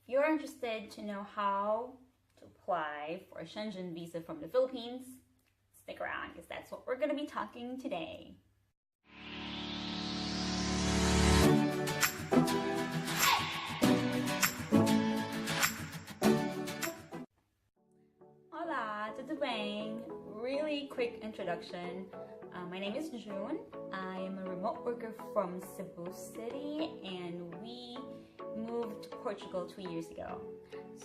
you're interested to know how to apply for a Shenzhen visa from the Philippines, stick around because that's what we're going to be talking today. Hola, tudo bem? Really quick introduction. My name is June. I am a remote worker from Cebu City and we moved to Portugal 2 years ago.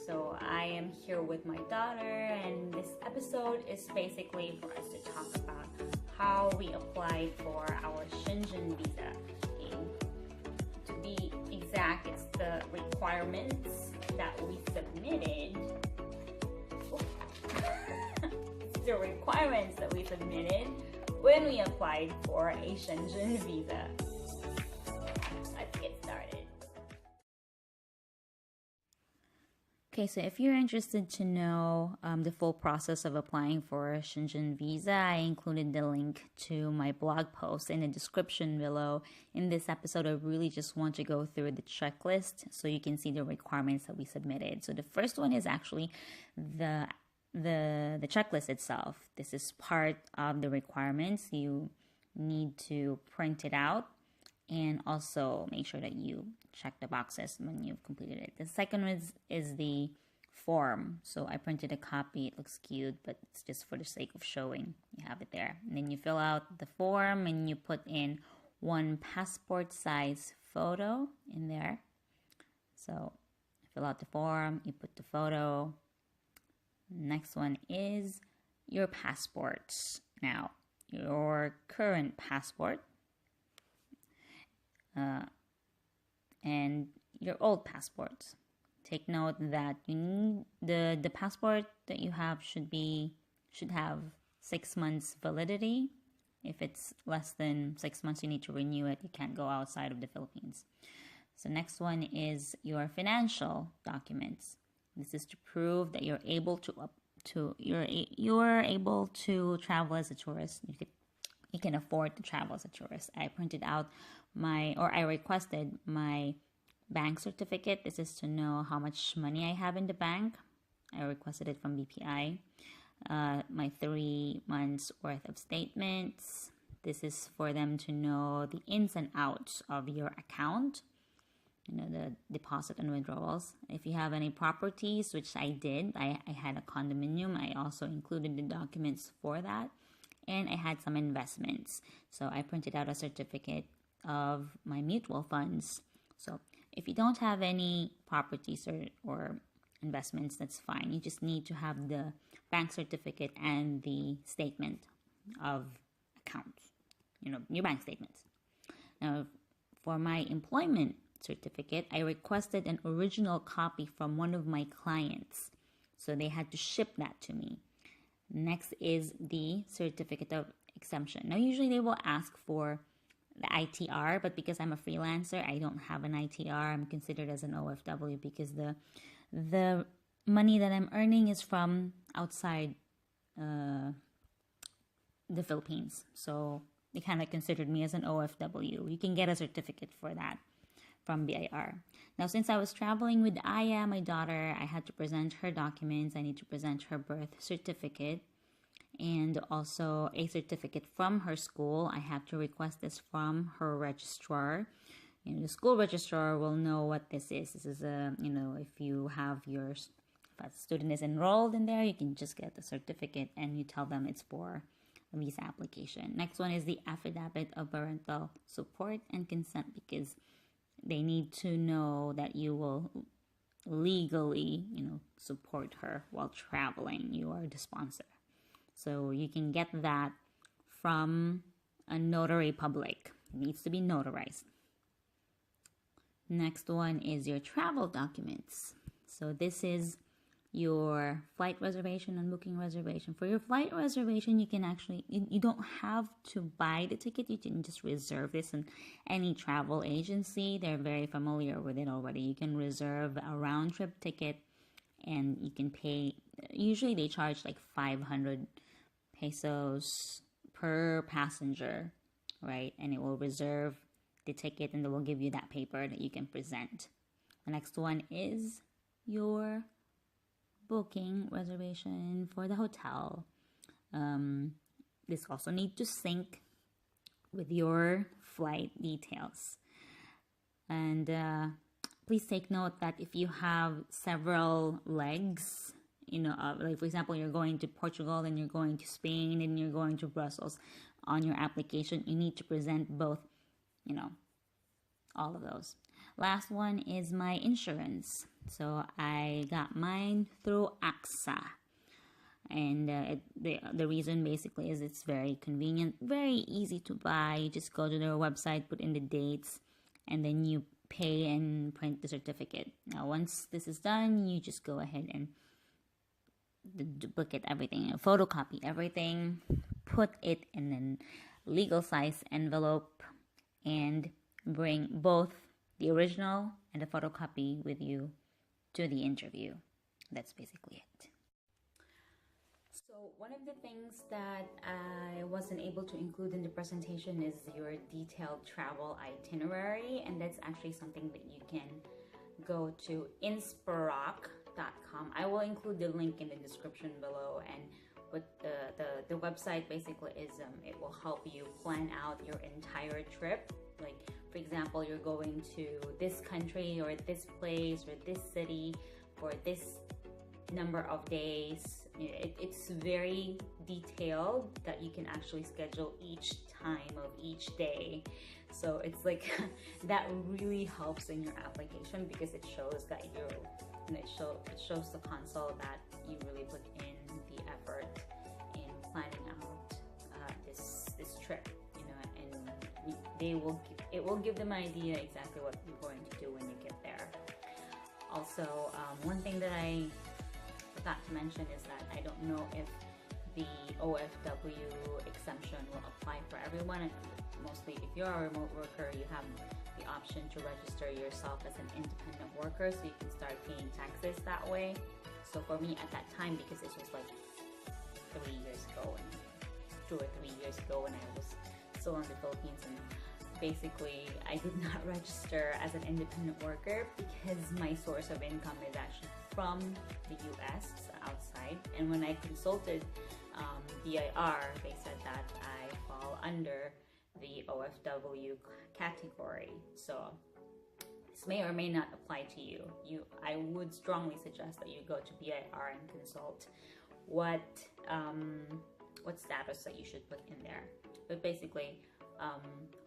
So I am here with my daughter and this episode is basically for us to talk about how we applied for our Shenzhen visa. Okay. To be exact, it's the requirements that we submitted. The requirements that we submitted when we applied for a Shenzhen visa. Let's get started. Okay, so if you're interested to know the full process of applying for a Shenzhen visa, I included the link to my blog post in the description below. In this episode, I really just want to go through the checklist so you can see the requirements that we submitted. So the first one is actually the checklist itself. This is part of the requirements. You need to print it out and also make sure that you check the boxes when you've completed it. The second one is the form. So I printed a copy. It looks cute, but it's just for the sake of showing. You have it there. And then you fill out the form and you put in one passport size photo in there. So fill out the form, you put the photo. Next one is your passports. Now, your current passport and your old passports. Take note that you need the passport that you have should have 6 months validity. If it's less than 6 months, you need to renew it. You can't go outside of the Philippines. So next one is your financial documents. This is to prove that you're able you're able to travel as a tourist. You can afford to travel as a tourist. I requested my bank certificate. This is to know how much money I have in the bank. I requested it from BPI. My 3 months worth of statements. This is for them to know the ins and outs of your account. You know, the deposit and withdrawals. If you have any properties, which I did, I had a condominium. I also included the documents for that. And I had some investments. So I printed out a certificate of my mutual funds. So if you don't have any properties or investments, that's fine. You just need to have the bank certificate and the statement of accounts. You know, your bank statements. Now, for my employment certificate, I requested an original copy from one of my clients. So they had to ship that to me. Next is the certificate of exemption. Now, usually they will ask for the ITR, but because I'm a freelancer, I don't have an ITR. I'm considered as an OFW because the money that I'm earning is from outside the Philippines. So they kind of considered me as an OFW. You can get a certificate for that from BIR. Now, since I was traveling with Aya, my daughter, I had to present her documents. I need to present her birth certificate and also a certificate from her school. I have to request this from her registrar. You know, the school registrar will know what this is. This is if a student is enrolled in there, you can just get the certificate and you tell them it's for a visa application. Next one is the affidavit of parental support and consent because they need to know that you will legally, support her while traveling. You are the sponsor. So you can get that from a notary public. It needs to be notarized. Next one is your travel documents. So this is your flight reservation and booking reservation. For your flight reservation, you can actually, you don't have to buy the ticket. You can just reserve this in any travel agency. They're very familiar with it already. You can reserve a round trip ticket and you can pay, usually they charge like 500 pesos per passenger, right? And it will reserve the ticket and they will give you that paper that you can present. The next one is your booking reservation for the hotel. This also need to sync with your flight details. And please take note that if you have several legs, like for example, you're going to Portugal, then you're going to Spain, and you're going to Brussels on your application, you need to present both, all of those. Last one is my insurance. So I got mine through AXA. And the reason basically is it's very convenient, very easy to buy. You just go to their website, put in the dates, and then you pay and print the certificate. Now, once this is done, you just go ahead and duplicate everything, photocopy everything, put it in a legal size envelope, and bring both the original and the photocopy with you to the interview. That's basically it. So one of the things that I wasn't able to include in the presentation is your detailed travel itinerary, and that's actually something that you can go to Inspirock.com. I will include the link in the description below, and what the website basically is, it will help you plan out your entire trip. Like, for example, you're going to this country or this place or this city for this number of days. It's very detailed that you can actually schedule each time of each day. So it's like that really helps in your application, because it shows that it shows the consul that you really put in the effort in planning out this trip, and it will give them an idea exactly what you're going to do when you get there. Also, one thing that I forgot to mention is that I don't know if the OFW exemption will apply for everyone. And mostly, if you're a remote worker, you have the option to register yourself as an independent worker, so you can start paying taxes that way. So for me at that time, because this was like 2 or 3 years ago when I was still in the Philippines, and basically I did not register as an independent worker because my source of income is actually from the US, outside. And when I consulted BIR, they said that I fall under the OFW category. So this may or may not apply to you. I would strongly suggest that you go to BIR and consult what status that you should put in there. But basically,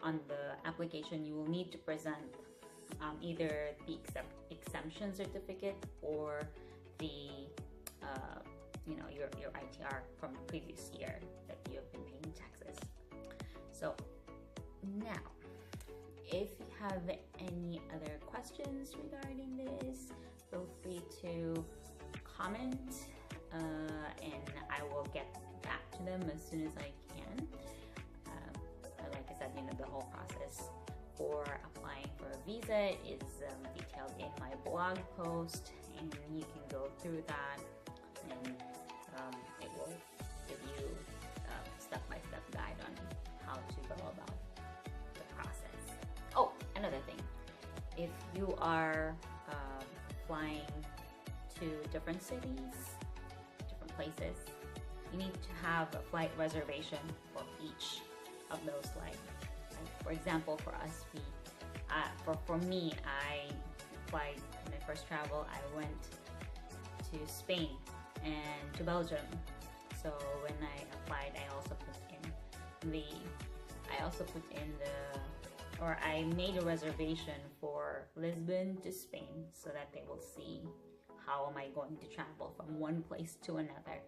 on the application, you will need to present either the exemption certificate or the your ITR from the previous year that you have been paying taxes. So now, if you have any other questions regarding this, feel free to comment, and I will get back to them as soon as I can. Like I said, the whole process for applying for a visa is detailed in my blog post, and you can go through that, and it will give you a step-by-step guide on how to go about the process. Oh, another thing, if you are flying to different cities, different places, you need to have a flight reservation for each of those flights. For example, for us, for me, I applied when I first traveled. I went to Spain and to Belgium. So when I applied, I made a reservation for Lisbon to Spain, so that they will see how am I going to travel from one place to another.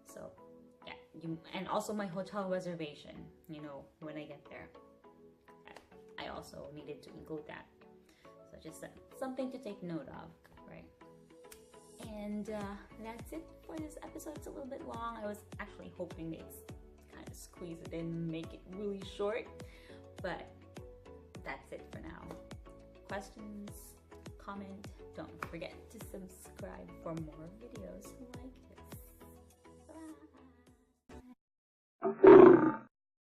So yeah, and also my hotel reservation, when I get there, I also needed to include that. So just something to take note of, right? And that's it for this episode. It's a little bit long. I was actually hoping to kind of squeeze it in, make it really short, but that's it for now. Questions, comment, don't forget to subscribe for more videos like this.